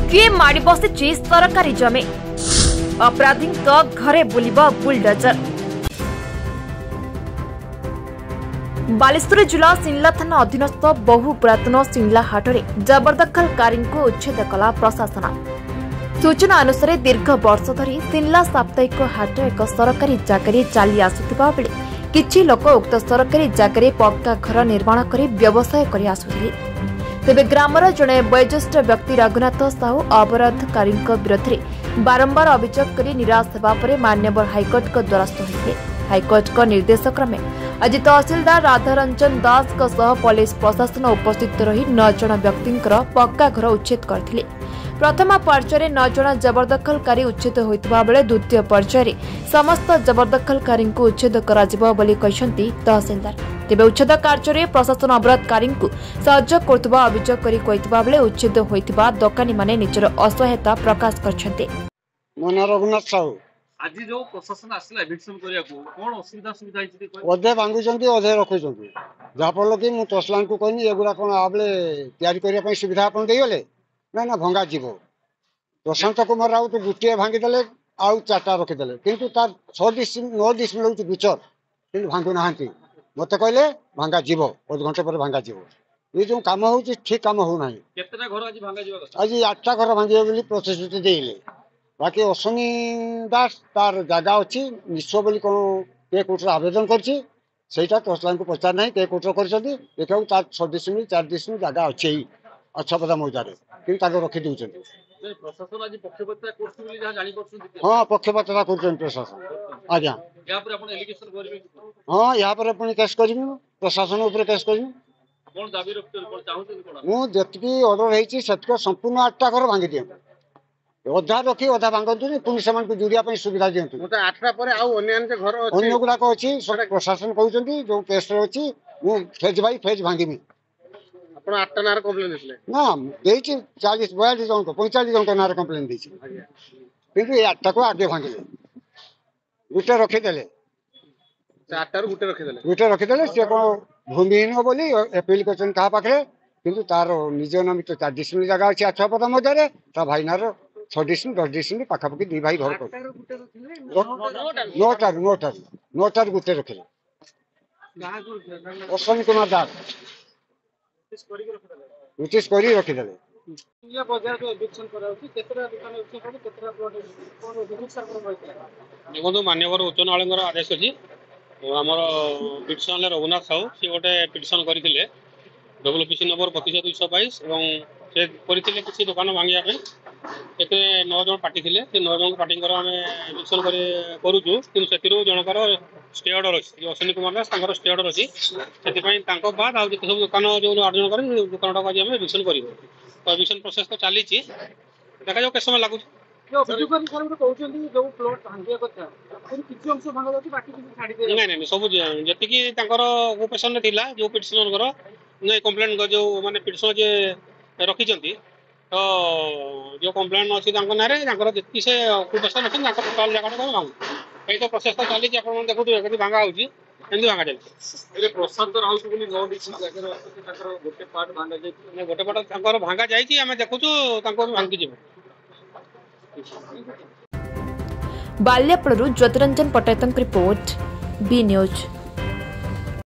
किए माड़ी बसी सरकारी जमी अपराधी घरे बुलिब बुलडोजर। बालेश्वर जिला सिंगला थाना अधीनस्थ बहु पुरातन सिंगला हाटरे जबरदखलकारी उच्छेद कला प्रशासन। सूचना अनुसार दीर्घ वर्ष धरी सिंगला साप्ताहिक हाट एक सरकारी जागारे चली आसुथिबा बेले किछि लोक उक्त सरकारी जागारे पक्का घर निर्माण करी व्यवसाय करी आसुथिले। तेबे ग्रामर जड़े वयोज्येष्ठ व्यक्ति रघुनाथ साहू अवरोधकारी विरोध में बारंबार अभियोग कर निराश होगा पर मान्यवर हाइकोर्ट को द्वारस्थ होते। हाइकोर्ट को निर्देश क्रमे आज तहसीलदार राधारंजन दास पुलिस प्रशासन उपस्थित रही 9 जन व्यक्ति पक्का घर उच्छेद करथिले। प्रथम पर्यायर 9 जन जबरदखलकारी उच्छेद होइतबा बेले द्वितीय पर्यायर समस्त जबरदखलकारी उच्छेद कराजिबो बोली कहिसंती तहसीलदार। तेबे उच्छेद कार्य प्रशासन अवरोधकारी सहयोग करथबा अभियोग करी कहितबा बेले उच्छेद होइतबा दोकानी माने निजर असहायता प्रकाश करछन्ते। मोना रघुनाथ साहू आज जो प्रशासन आसला एविक्शन करिया को कोन असुविधा सुविधा हिची कोइ अधे भांगुचंती अधे रखुचंती जा फल कि मु तसलान को कहनी एगुडा कोन आबले तयारी करिया पई सुविधा अपन देई गेले ना ना भंगा जीवो। प्रशांत कुमार राउत गुटिए भांगी देले आउ चारटा रखि देले किंतु तार 6 डिस 9 डिस मिलउची गुचर किंतु भांगु नाहंती। मते कहले भांगा जीवो और घंटे पर भांगा जीवो। ये जो काम होची ठीक काम हो नाही। केतना घर आज भांगा जीवा आज 8टा घर भांगी बोली प्रतिश्रुति देइले। बाकी अश्विनी दास तार जगह अच्छी निश्चय बोली कौन के कोर्टर आवेदन करछि सेटा तहसीलदार को पचार नहीं के कोर्टर करछथि देखौ तार 6 डिसमिल 4 डिसमिल जगह अच्छी अच्छा पदा मौजारे कि ताको रखि दिउछथि। प्रशासन आज पक्षपातिता कोर्स बोली जहा जानि करछथि। हां पक्षपातिता करछन प्रशासन आज्ञा या पर आपण एलिगेशन करबे। हां या पर आपण केस करबी प्रशासन ऊपर केस करबी। कोन दाबी रखते कोन चाहते कोन मु जतकी ऑर्डर हेछि सतको संपूर्ण 8टा घर भांगी दियौ अधा रखी अधा भांगतु पुणी से जुड़िया सुविधा दिंतु। 8टा पर आउ अन्य घर अन्य गुड़ाक अच्छी प्रशासन कहते जो केस अच्छी मु फेज बाई फेज भांगी आपण 8टा नार कंप्लेन देले ना देछि 40 42 जन को 45 जन को नार कंप्लेन देछि किंतु ए 8टा को आगे भांगिले गुटे रखि देले 8टा रो गुटे रखि देले से को भूमिहीन बोली अपील करछन कहा पाखरे किंतु तार निज नामित 4 डिसमिल जगह अछि अच्छा पदा मजारे ता भाईनार 6 डिसमिल 10 डिसमिल पाखापाखि 2 भाई घर कर 9टार गुटे रखिले। अश्विनी कुमार दास नोटिस करी रखिदेले। इंडिया बाजार जो एविक्शन कराउछि केतरा दुकान अछि केतरा प्लॉट कोन एविक्शन करबैतला देखो मान्यवर उच्च न्यायालयर आदेश अछि हमर पिटिशन रघुनाथ साहू से गोटे पिटिशन करथिले डब्ल्यूपीसी नंबर 22222 एवं से करथिले किछि दुकान भांगिया पे एते 9 जन पार्टी थिले से 9 जन पार्टी कर हमें एविक्शन करूछु किंतु सेतिरो जनकर स्टे ऑर्डर अछि जो अश्विनी कुमार दास तांकर स्टे ऑर्डर अछि सेति पई तांको बाद आ जे सब दुकान जो 8 जन कर दुकानटा को हम एविक्शन करिवो तो एविक्शन प्रोसेस तो चली छि देखा जो के समय लागु जो अभियोगकारी सर कहउछन्ती जो प्लॉट भांगिया कथा कोन किछि अंश भांगा जाछि बाकी किछि छाडी दे नहीं नहीं सब जति कि तांकर ओकेशन ने थिला जो पिटिशनर कर नै कंप्लेंट जो माने पिटिशन जे रखिचंती तो जो कंप्लेंट अछि तांको नारे तांकर जति से ओकेशन अछि तांको टोटल जगह को भांग एई तो प्रोसेस तो चली छि आपण देखु कति भांगा होछि एंदी भांगा जाय ए प्रशांत राउत बोली नो डिस जगह तांकर गोटे पार्ट भांगा जाय गोटे पार्ट तांकर भांगा जाय छि हमें देखुछु तांको भांगी जिवो। बाल्यापड़ू Jyotiranjan Pattnaik report B news.